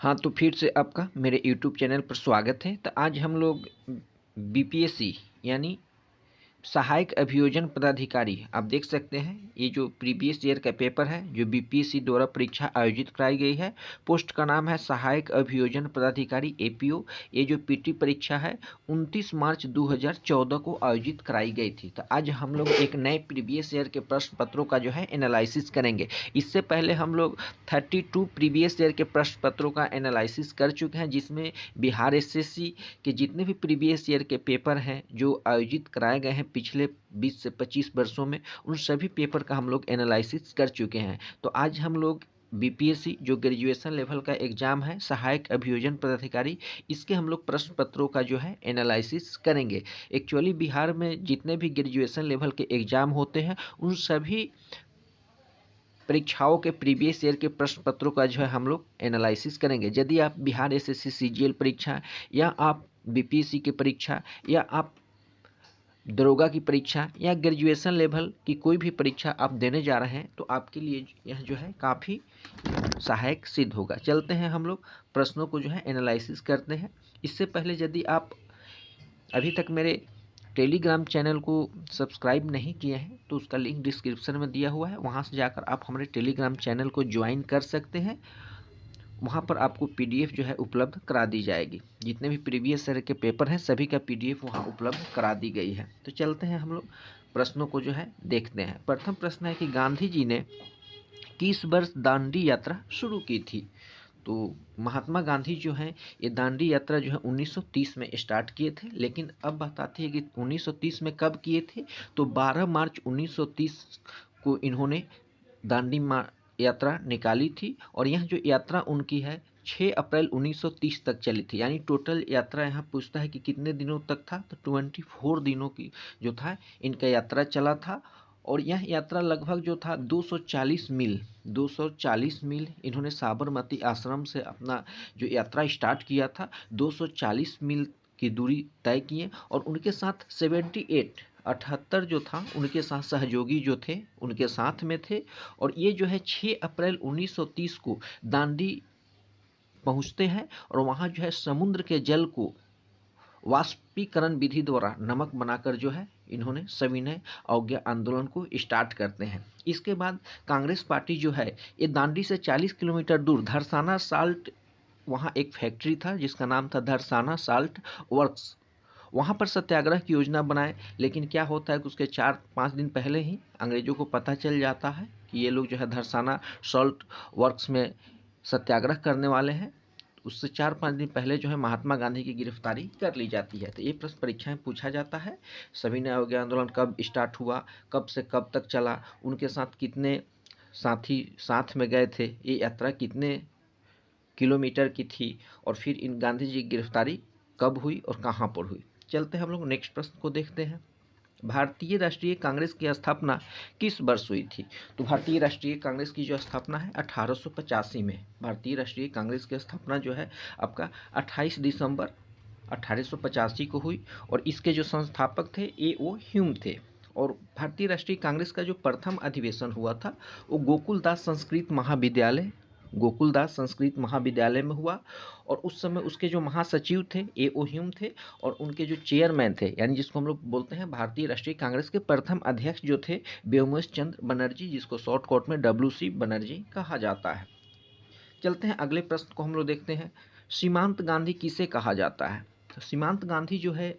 हाँ, तो फिर से आपका मेरे यूट्यूब चैनल पर स्वागत है। तो आज हम लोग बीपीएससी यानी सहायक अभियोजन पदाधिकारी, आप देख सकते हैं ये जो प्रीवियस ईयर का पेपर है जो बीपीएससी द्वारा परीक्षा आयोजित कराई गई है। पोस्ट का नाम है सहायक अभियोजन पदाधिकारी एपीओ। ये जो पीटी परीक्षा है 29 मार्च 2014 को आयोजित कराई गई थी। तो आज हम लोग एक नए प्रीवियस ईयर के प्रश्न पत्रों का जो है एनालिसिस करेंगे। इससे पहले हम लोग 32 प्रीवियस ईयर के प्रश्न पत्रों का एनालिसिस कर चुके हैं, जिसमें बिहार एसएससी के जितने भी प्रीवियस ईयर के पेपर हैं जो आयोजित कराए गए हैं पिछले 20 से 25 वर्षों में, उन सभी पेपर का हम लोग एनालिसिस कर चुके हैं। तो आज हम लोग बीपीएससी जो ग्रेजुएशन लेवल का एग्जाम है सहायक अभियोजन पदाधिकारी, इसके हम लोग प्रश्न पत्रों का जो है एनालिसिस करेंगे। एक्चुअली बिहार में जितने भी ग्रेजुएशन लेवल के एग्जाम होते हैं उन सभी परीक्षाओं के प्रीवियस ईयर के प्रश्न पत्रों का जो है हम लोग एनालिसिस करेंगे। यदि आप बिहार एसएससी सीजीएल परीक्षा या आप बीपीएससी की परीक्षा या आप दरोगा की परीक्षा या ग्रेजुएशन लेवल की कोई भी परीक्षा आप देने जा रहे हैं तो आपके लिए यह जो है काफ़ी सहायक सिद्ध होगा। चलते हैं हम लोग प्रश्नों को जो है एनालिसिस करते हैं। इससे पहले यदि आप अभी तक मेरे टेलीग्राम चैनल को सब्सक्राइब नहीं किए हैं तो उसका लिंक डिस्क्रिप्शन में दिया हुआ है, वहाँ से जाकर आप हमारे टेलीग्राम चैनल को ज्वाइन कर सकते हैं। वहाँ पर आपको पीडीएफ जो है उपलब्ध करा दी जाएगी। जितने भी प्रीवियस ईयर के पेपर हैं सभी का पीडीएफ वहाँ उपलब्ध करा दी गई है। तो चलते हैं हम लोग प्रश्नों को जो है देखते हैं। प्रथम प्रश्न है कि गांधी जी ने किस वर्ष दांडी यात्रा शुरू की थी? तो महात्मा गांधी जो हैं ये दांडी यात्रा जो है 1930 में स्टार्ट किए थे, लेकिन अब बताते हैं कि 1930 में कब किए थे। तो 12 मार्च 1930 को इन्होंने दांडी यात्रा निकाली थी और यह जो यात्रा उनकी है 6 अप्रैल 1930 तक चली थी। यानी टोटल यात्रा यहाँ पूछता है कि कितने दिनों तक था, तो 24 दिनों की जो था इनका यात्रा चला था। और यह यात्रा लगभग जो था 240 मील इन्होंने साबरमती आश्रम से अपना जो यात्रा स्टार्ट किया था 240 मील की दूरी तय किए और उनके साथ 78 जो था उनके साथ सहयोगी जो थे उनके साथ में थे। और ये जो है 6 अप्रैल 1930 को दांडी पहुंचते हैं और वहाँ जो है समुद्र के जल को वाष्पीकरण विधि द्वारा नमक बनाकर जो है इन्होंने सविनय अवज्ञा आंदोलन को स्टार्ट करते हैं। इसके बाद कांग्रेस पार्टी जो है ये दांडी से 40 किलोमीटर दूर धरसाना साल्ट, वहाँ एक फैक्ट्री था जिसका नाम था धरसाना साल्ट वर्क्स, वहाँ पर सत्याग्रह की योजना बनाए। लेकिन क्या होता है कि उसके 4-5 दिन पहले ही अंग्रेजों को पता चल जाता है कि ये लोग जो है धरसाना सॉल्ट वर्क्स में सत्याग्रह करने वाले हैं। उससे 4-5 दिन पहले जो है महात्मा गांधी की गिरफ्तारी कर ली जाती है। तो ये प्रश्न परीक्षा में पूछा जाता है। सविनय अवज्ञा आंदोलन कब स्टार्ट हुआ, कब से कब तक चला, उनके साथ कितने साथी साथ में गए थे, ये यात्रा कितने किलोमीटर की थी और फिर इन गांधी जी की गिरफ्तारी कब हुई और कहाँ पर हुई। चलते हैं हम लोग नेक्स्ट प्रश्न को देखते हैं। भारतीय राष्ट्रीय कांग्रेस की स्थापना किस वर्ष हुई थी? तो भारतीय राष्ट्रीय कांग्रेस की जो स्थापना है 1885 में। भारतीय राष्ट्रीय कांग्रेस की स्थापना जो है आपका 28 दिसंबर 1885 को हुई और इसके जो संस्थापक थे A.O. ह्यूम थे। और भारतीय राष्ट्रीय कांग्रेस का जो प्रथम अधिवेशन हुआ था वो गोकुलदास संस्कृत महाविद्यालय में हुआ। और उस समय उसके जो महासचिव थे A.O. ह्यूम थे और उनके जो चेयरमैन थे यानी जिसको हम लोग बोलते हैं भारतीय राष्ट्रीय कांग्रेस के प्रथम अध्यक्ष जो थे व्योमेश चंद्र बनर्जी, जिसको शॉर्टकट में WC बनर्जी कहा जाता है। चलते हैं अगले प्रश्न को हम लोग देखते हैं। सीमांत गांधी किसे कहा जाता है? तो सीमांत गांधी जो है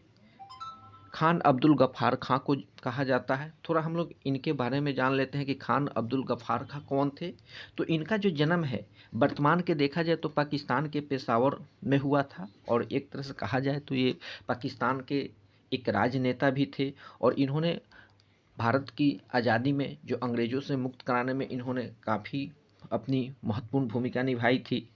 खान अब्दुल गफ्फार खां को कहा जाता है। थोड़ा हम लोग इनके बारे में जान लेते हैं कि खान अब्दुल गफ्फार खां कौन थे। तो इनका जो जन्म है वर्तमान के देखा जाए तो पाकिस्तान के पेशावर में हुआ था और एक तरह से कहा जाए तो ये पाकिस्तान के एक राजनेता भी थे और इन्होंने भारत की आज़ादी में जो अंग्रेज़ों से मुक्त कराने में इन्होंने काफ़ी अपनी महत्वपूर्ण भूमिका निभाई थी।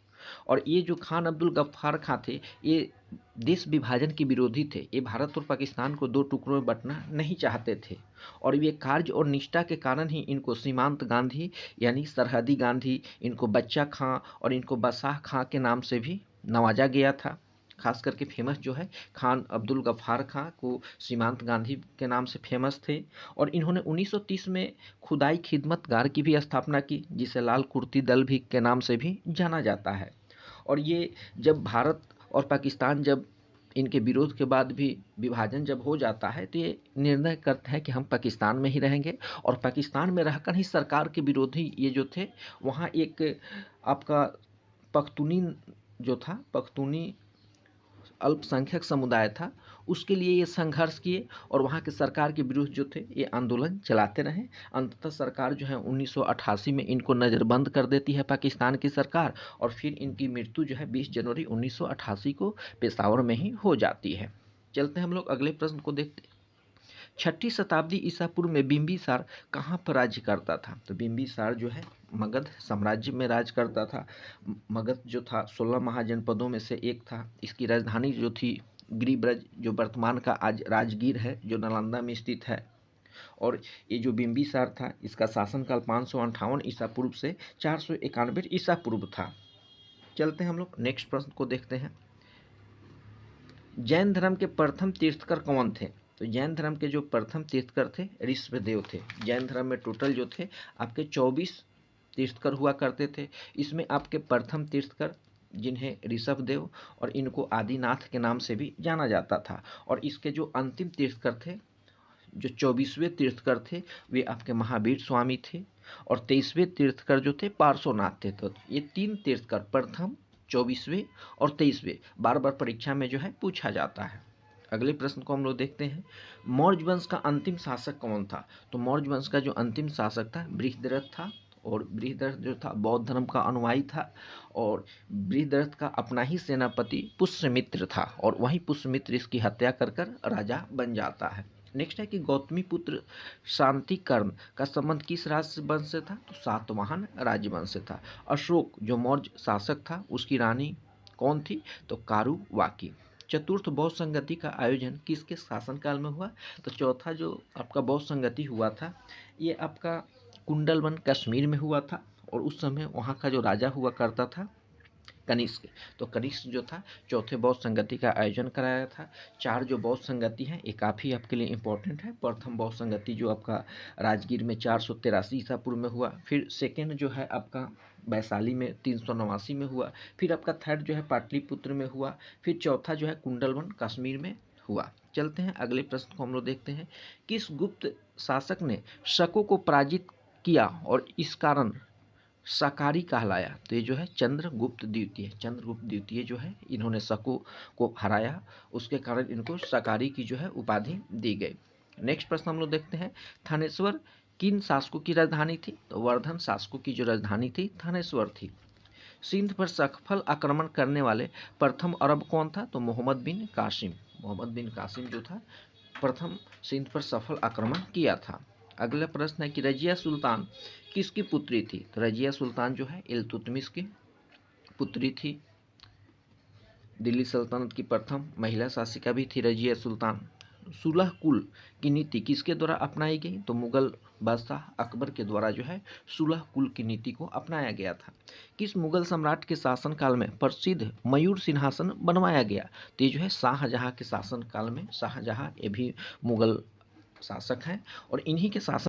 और ये जो खान अब्दुल गफ्फार खां थे ये देश विभाजन के विरोधी थे। ये भारत और पाकिस्तान को 2 टुकड़ों में बंटना नहीं चाहते थे और ये कार्य और निष्ठा के कारण ही इनको सीमांत गांधी यानी सरहदी गांधी, इनको बच्चा खां और इनको बसाह खां के नाम से भी नवाजा गया था। खास करके फेमस जो है खान अब्दुल गफ्फार खां को सीमांत गांधी के नाम से फेमस थे। और इन्होंने 1930 में खुदाई खिदमतगार की भी स्थापना की जिसे लाल कुर्ती दल भी के नाम से भी जाना जाता है। और ये जब भारत और पाकिस्तान जब इनके विरोध के बाद भी विभाजन जब हो जाता है तो ये निर्णय करते हैं कि हम पाकिस्तान में ही रहेंगे, और पाकिस्तान में रहकर ही सरकार के विरोधी ये जो थे वहाँ एक आपका पख्तूनी जो था, पख्तूनी अल्पसंख्यक समुदाय था, उसके लिए ये संघर्ष किए और वहाँ के सरकार के विरुद्ध जो थे ये आंदोलन चलाते रहे। अंततः सरकार जो है 1988 में इनको नज़रबंद कर देती है पाकिस्तान की सरकार, और फिर इनकी मृत्यु जो है 20 जनवरी 1988 को पेशावर में ही हो जाती है। चलते हैं हम लोग अगले प्रश्न को देखते हैं। 6ठी शताब्दी ईसा पूर्व में बिंबिसार कहाँ पर राज्य करता था? तो बिंबिसार जो है मगध साम्राज्य में राज करता था। मगध जो था 16 महाजनपदों में से एक था। इसकी राजधानी जो थी गिरिब्रज, जो वर्तमान का आज राजगीर है, जो नालंदा में स्थित है। और ये जो बिंबिसार था इसका शासनकाल 558 ईसा पूर्व से 491 ईसा पूर्व था। चलते हैं हम लोग नेक्स्ट प्रश्न को देखते हैं। जैन धर्म के प्रथम तीर्थकर कौन थे? तो जैन धर्म के जो प्रथम तीर्थकर थे ऋषभदेव थे। जैन धर्म में टोटल जो थे आपके 24 तीर्थकर हुआ करते थे। इसमें आपके प्रथम तीर्थकर जिन्हें ऋषभदेव और इनको आदिनाथ के नाम से भी जाना जाता था, और इसके जो अंतिम तीर्थकर थे, जो 24वें तीर्थकर थे, वे आपके महावीर स्वामी थे, और 23वें तीर्थकर जो थे पार्श्वनाथ थे। तो ये 3 तीर्थकर प्रथम, 24वें और 23वें बार बार परीक्षा में जो है पूछा जाता है। अगले प्रश्न को हम लोग देखते हैं। मौर्य वंश का अंतिम शासक कौन था? तो मौर्य वंश का जो अंतिम शासक था बृहद्रथ था, और बृहद्रथ जो था बौद्ध धर्म का अनुयायी था, और बृहद्रथ का अपना ही सेनापति पुष्यमित्र था, और वहीं पुष्यमित्र इसकी हत्या कर राजा बन जाता है। नेक्स्ट है कि गौतमी पुत्र शांतिकर्ण का संबंध किस राजवंश से था? तो सातवाहन राजवंश से था। अशोक जो मौर्य शासक था उसकी रानी कौन थी? तो कारुवाकी। चतुर्थ बौद्ध संगति का आयोजन किसके शासनकाल में हुआ? तो चौथा जो आपका बौद्ध संगति हुआ था ये आपका कुंडलवन कश्मीर में हुआ था, और उस समय वहाँ का जो राजा हुआ करता था कनिष्क। तो कनिष्क जो था चौथे बौद्ध संगति का आयोजन कराया था। 4 जो बौद्ध संगति हैं ये काफ़ी आपके लिए इंपॉर्टेंट है। प्रथम बौद्ध संगति जो आपका राजगीर में 483 ईसा पूर्व में हुआ, फिर सेकेंड जो है आपका वैशाली में 389 में हुआ, फिर आपका थर्ड जो है पाटलिपुत्र में हुआ, फिर चौथा जो है कुंडलवन कश्मीर में हुआ। चलते हैं अगले प्रश्न को हम लोग देखते हैं। किस गुप्त शासक ने शकों को पराजित किया और इस कारण शाकाहारी कहलाया? तो ये जो है चंद्रगुप्त द्वितीय जो है इन्होंने शकों को हराया, उसके कारण इनको शाकाहारी की जो है उपाधि दी गई। नेक्स्ट प्रश्न हम लोग देखते हैं। थानेश्वर किन शासकों की राजधानी थी? तो वर्धन शासकों की जो राजधानी थी थानेश्वर थी। सिंध पर सफल आक्रमण करने वाले प्रथम अरब कौन था? तो मोहम्मद बिन कासिम जो था प्रथम सिंध पर सफल आक्रमण किया था। अगला प्रश्न है कि रजिया सुल्तान किसकी पुत्री थी? तो रजिया सुल्तान जो है इल्तुतमिश की पुत्री थी। दिल्ली सल्तनत की प्रथम महिला शासिका भी थी रजिया सुल्तान। सुलह कुल की नीति किसके द्वारा अपनाई गई? तो मुगल बादशाह अकबर के द्वारा जो है सुलह कुल की नीति को अपनाया गया था। किस मुगल सम्राट के शासनकाल में प्रसिद्ध मयूर सिंहासन बनवाया गया? तो ये जो है शाहजहां के शासनकाल में, शाहजहां ये भी मुगल शासक हैं, और इन्हीं के शासन